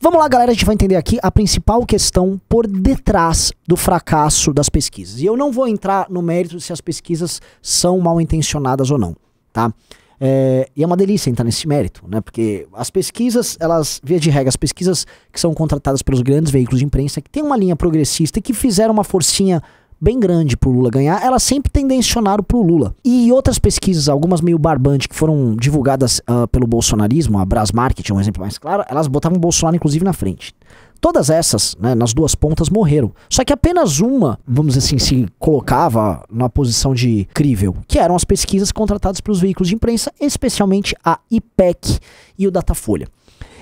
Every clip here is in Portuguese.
Vamos lá, galera, a gente vai entender aqui a principal questão por detrás do fracasso das pesquisas. E eu não vou entrar no mérito se as pesquisas são mal intencionadas ou não, tá? E é uma delícia entrar nesse mérito, né? Porque as pesquisas, elas, via de regra, as pesquisas que são contratadas pelos grandes veículos de imprensa, que tem uma linha progressista e que fizeram uma forcinha bem grande pro Lula ganhar, elas sempre tendencionaram pro Lula. E outras pesquisas, algumas meio barbantes, que foram divulgadas pelo bolsonarismo, a Brasmarket é um exemplo mais claro, elas botavam o Bolsonaro inclusive na frente. Todas essas, né, nas duas pontas, morreram. Só que apenas uma, vamos dizer assim, se colocava na posição de crível, que eram as pesquisas contratadas pelos veículos de imprensa, especialmente a IPEC e o Datafolha.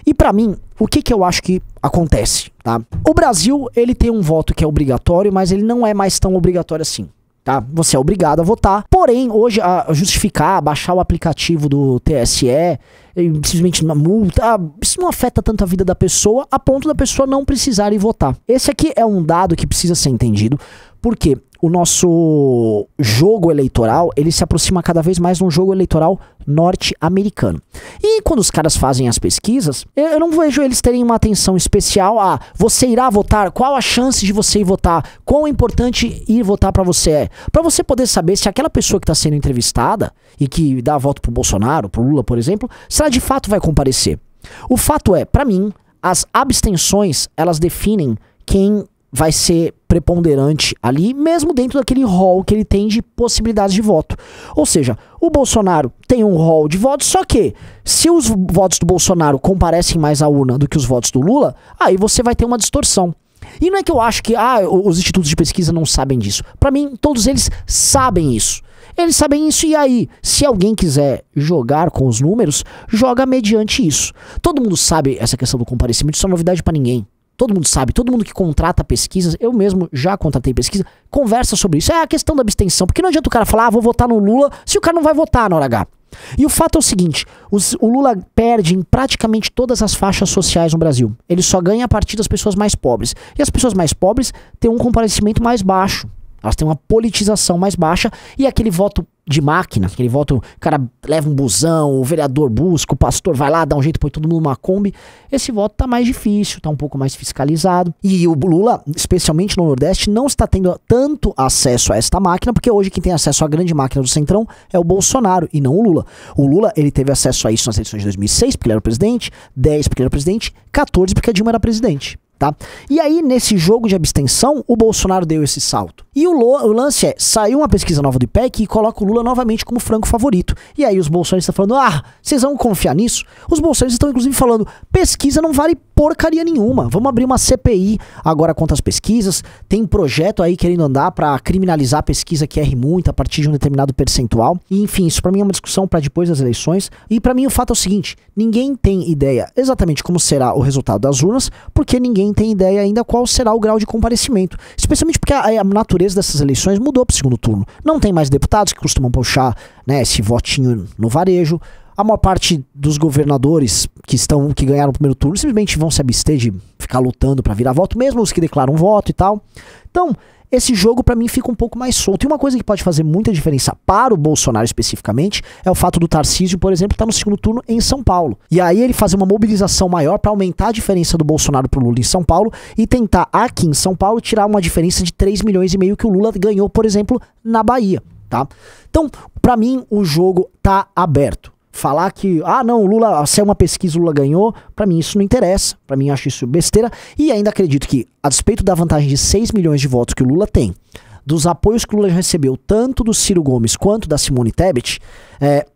E pra mim, o que eu acho que acontece, tá? O Brasil, ele tem um voto que é obrigatório, mas ele não é mais tão obrigatório assim, tá? Você é obrigado a votar, porém, hoje, a justificar, baixar o aplicativo do TSE, simplesmente uma multa, isso não afeta tanto a vida da pessoa, a ponto da pessoa não precisar ir votar. Esse aqui é um dado que precisa ser entendido, porque o nosso jogo eleitoral, ele se aproxima cada vez mais de um jogo eleitoral norte-americano. E quando os caras fazem as pesquisas, eu não vejo eles terem uma atenção especial a você irá votar, qual a chance de você ir votar, quão importante ir votar pra você é. Pra você poder saber se aquela pessoa que tá sendo entrevistada e que dá voto pro Bolsonaro, pro Lula, por exemplo, se ela de fato vai comparecer. O fato é, pra mim, as abstenções, elas definem quem vai ser preponderante ali, mesmo dentro daquele rol que ele tem de possibilidades de voto. Ou seja, o Bolsonaro tem um rol de votos, só que se os votos do Bolsonaro comparecem mais à urna do que os votos do Lula, aí você vai ter uma distorção. E não é que eu acho que os institutos de pesquisa não sabem disso. Pra mim, todos eles sabem isso. Eles sabem isso, e aí, se alguém quiser jogar com os números, joga mediante isso. Todo mundo sabe essa questão do comparecimento, isso não é novidade pra ninguém. Todo mundo sabe, todo mundo que contrata pesquisas, eu mesmo já contratei pesquisa, conversa sobre isso. É a questão da abstenção, porque não adianta o cara falar, vou votar no Lula, se o cara não vai votar na hora H. E o fato é o seguinte, o Lula perde em praticamente todas as faixas sociais no Brasil. Ele só ganha a partir das pessoas mais pobres. E as pessoas mais pobres têm um comparecimento mais baixo. Elas têm uma politização mais baixa e aquele voto de máquina, aquele voto, o cara leva um busão, o vereador busca, o pastor vai lá, dá um jeito, põe todo mundo numa Kombi. Esse voto tá mais difícil, tá um pouco mais fiscalizado. E o Lula, especialmente no Nordeste, não está tendo tanto acesso a esta máquina, porque hoje quem tem acesso à grande máquina do Centrão é o Bolsonaro e não o Lula. O Lula, ele teve acesso a isso nas eleições de 2006, porque ele era o presidente, 10 porque ele era o presidente, 14 porque a Dilma era presidente. Tá? E aí, nesse jogo de abstenção, o Bolsonaro deu esse salto. E o lance é, saiu uma pesquisa nova do IPEC e coloca o Lula novamente como franco favorito. E aí os bolsonaristas estão falando, vocês vão confiar nisso? Os bolsonaristas estão inclusive falando, pesquisa não vale porcaria nenhuma. Vamos abrir uma CPI agora contra as pesquisas. Tem projeto aí querendo andar pra criminalizar a pesquisa que erre muito a partir de um determinado percentual. E enfim, isso pra mim é uma discussão pra depois das eleições. E pra mim o fato é o seguinte, ninguém tem ideia exatamente como será o resultado das urnas, porque ninguém tem ideia ainda qual será o grau de comparecimento. Especialmente porque a natureza dessas eleições mudou pro segundo turno. Não tem mais deputados que costumam puxar, né, esse votinho no varejo. A maior parte dos governadores que ganharam o primeiro turno simplesmente vão se abster de ficar lutando pra virar voto, mesmo os que declaram voto e tal. Então, esse jogo pra mim fica um pouco mais solto. E uma coisa que pode fazer muita diferença para o Bolsonaro especificamente é o fato do Tarcísio, por exemplo, estar no segundo turno em São Paulo. E aí ele fazer uma mobilização maior pra aumentar a diferença do Bolsonaro pro Lula em São Paulo e tentar aqui em São Paulo tirar uma diferença de 3,5 milhões que o Lula ganhou, por exemplo, na Bahia, tá? Então, pra mim, o jogo tá aberto. Falar que, não, o Lula, se é uma pesquisa, o Lula ganhou, pra mim isso não interessa, pra mim eu acho isso besteira, e ainda acredito que, a despeito da vantagem de 6 milhões de votos que o Lula tem, dos apoios que o Lula já recebeu, tanto do Ciro Gomes quanto da Simone Tebet,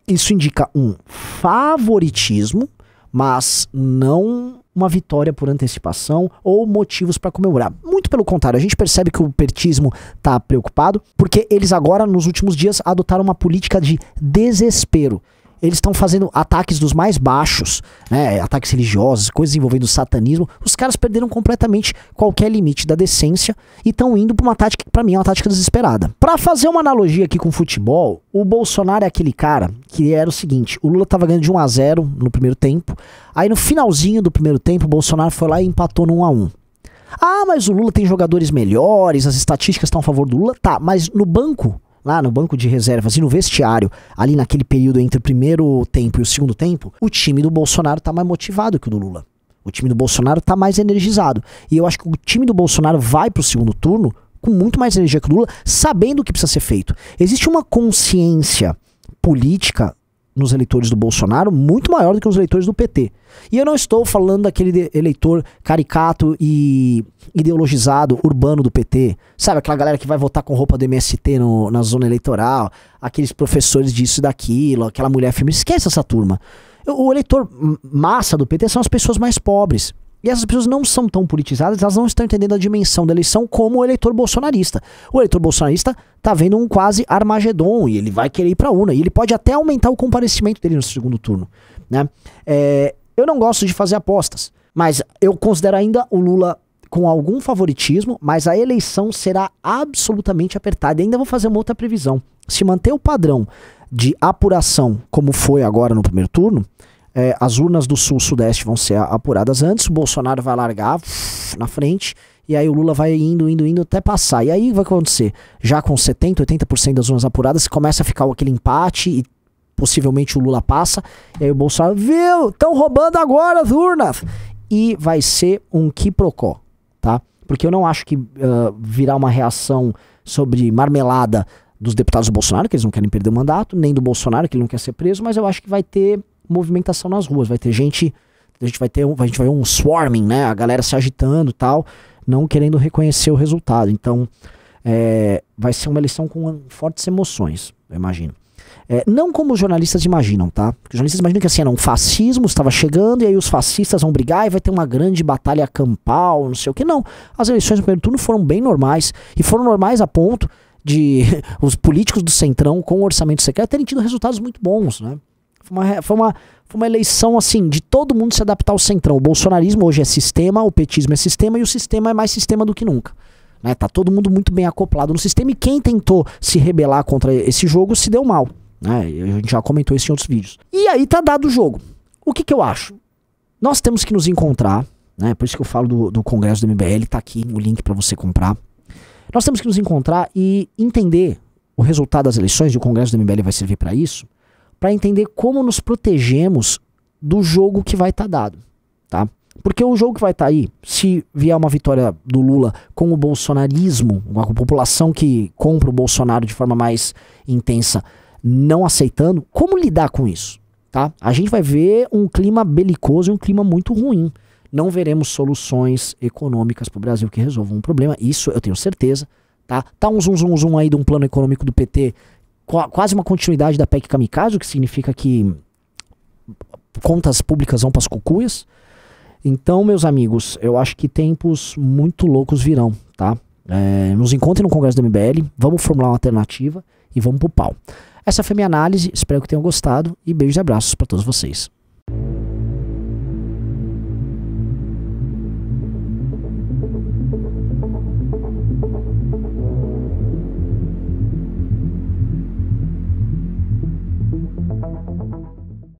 isso indica um favoritismo, mas não uma vitória por antecipação ou motivos para comemorar. Muito pelo contrário, a gente percebe que o petismo tá preocupado, porque eles agora, nos últimos dias, adotaram uma política de desespero. Eles estão fazendo ataques dos mais baixos, né, ataques religiosos, coisas envolvendo satanismo. Os caras perderam completamente qualquer limite da decência e estão indo pra uma tática que pra mim é uma tática desesperada. Pra fazer uma analogia aqui com futebol, o Bolsonaro é aquele cara que era o seguinte, o Lula tava ganhando de 1-0 no primeiro tempo, aí no finalzinho do primeiro tempo o Bolsonaro foi lá e empatou no 1-1. Mas o Lula tem jogadores melhores, as estatísticas estão a favor do Lula, tá, mas no banco, lá no banco de reservas e no vestiário, ali naquele período entre o primeiro tempo e o segundo tempo, o time do Bolsonaro tá mais motivado que o do Lula. O time do Bolsonaro tá mais energizado. E eu acho que o time do Bolsonaro vai pro segundo turno com muito mais energia que o Lula, sabendo o que precisa ser feito. Existe uma consciência política nos eleitores do Bolsonaro muito maior do que os eleitores do PT. E eu não estou falando daquele eleitor caricato e ideologizado, urbano do PT. Sabe, aquela galera que vai votar com roupa do MST na zona eleitoral, aqueles professores disso e daquilo, aquela mulher feminista. Esquece essa turma. O eleitor massa do PT são as pessoas mais pobres. E essas pessoas não são tão politizadas, elas não estão entendendo a dimensão da eleição como o eleitor bolsonarista. O eleitor bolsonarista tá vendo um quase Armagedon e ele vai querer ir pra urna. E ele pode até aumentar o comparecimento dele no segundo turno, né? Eu não gosto de fazer apostas, mas eu considero ainda o Lula com algum favoritismo, mas a eleição será absolutamente apertada. E ainda vou fazer uma outra previsão. Se manter o padrão de apuração como foi agora no primeiro turno, as urnas do Sul-Sudeste vão ser apuradas antes, o Bolsonaro vai largar na frente, e aí o Lula vai indo até passar. E aí vai acontecer, já com 70%, 80% das urnas apuradas, começa a ficar aquele empate e possivelmente o Lula passa, e aí o Bolsonaro, viu, estão roubando agora as urnas! E vai ser um quiprocó, tá? Porque eu não acho que virá uma reação sobre marmelada dos deputados do Bolsonaro, que eles não querem perder o mandato, nem do Bolsonaro, que ele não quer ser preso, mas eu acho que vai ter movimentação nas ruas, vai ter gente, a gente vai ver um swarming, né, a galera se agitando e tal, não querendo reconhecer o resultado. Então vai ser uma eleição com fortes emoções, eu imagino. Não como os jornalistas imaginam, tá? Porque os jornalistas imaginam que assim, um fascismo estava chegando e aí os fascistas vão brigar e vai ter uma grande batalha campal, não sei o que. Não, as eleições no primeiro turno foram bem normais, e foram normais a ponto de os políticos do Centrão com o orçamento secreto terem tido resultados muito bons, né? Foi uma eleição assim, de todo mundo se adaptar ao Centrão. O bolsonarismo hoje é sistema, o petismo é sistema, e o sistema é mais sistema do que nunca, né? Tá todo mundo muito bem acoplado no sistema, e quem tentou se rebelar contra esse jogo se deu mal, né? A gente já comentou isso em outros vídeos. E aí tá dado o jogo. O que eu acho? Nós temos que nos encontrar, né? Por isso que eu falo do Congresso do MBL, tá aqui o link para você comprar. Nós temos que nos encontrar e entender o resultado das eleições, e o Congresso do MBL vai servir para isso, para entender como nos protegemos do jogo que vai estar dado, tá? Porque o jogo que vai estar aí, se vier uma vitória do Lula com o bolsonarismo, uma população que compra o Bolsonaro de forma mais intensa, não aceitando, como lidar com isso, tá? A gente vai ver um clima belicoso e um clima muito ruim. Não veremos soluções econômicas para o Brasil que resolvam um problema, isso eu tenho certeza, tá? Tá um zoom aí de um plano econômico do PT, quase uma continuidade da PEC Kamikaze, o que significa que contas públicas vão para as cucuias. Então, meus amigos, eu acho que tempos muito loucos virão, tá? Nos encontrem no Congresso do MBL, vamos formular uma alternativa e vamos pro pau. Essa foi minha análise, espero que tenham gostado, e beijos e abraços para todos vocês.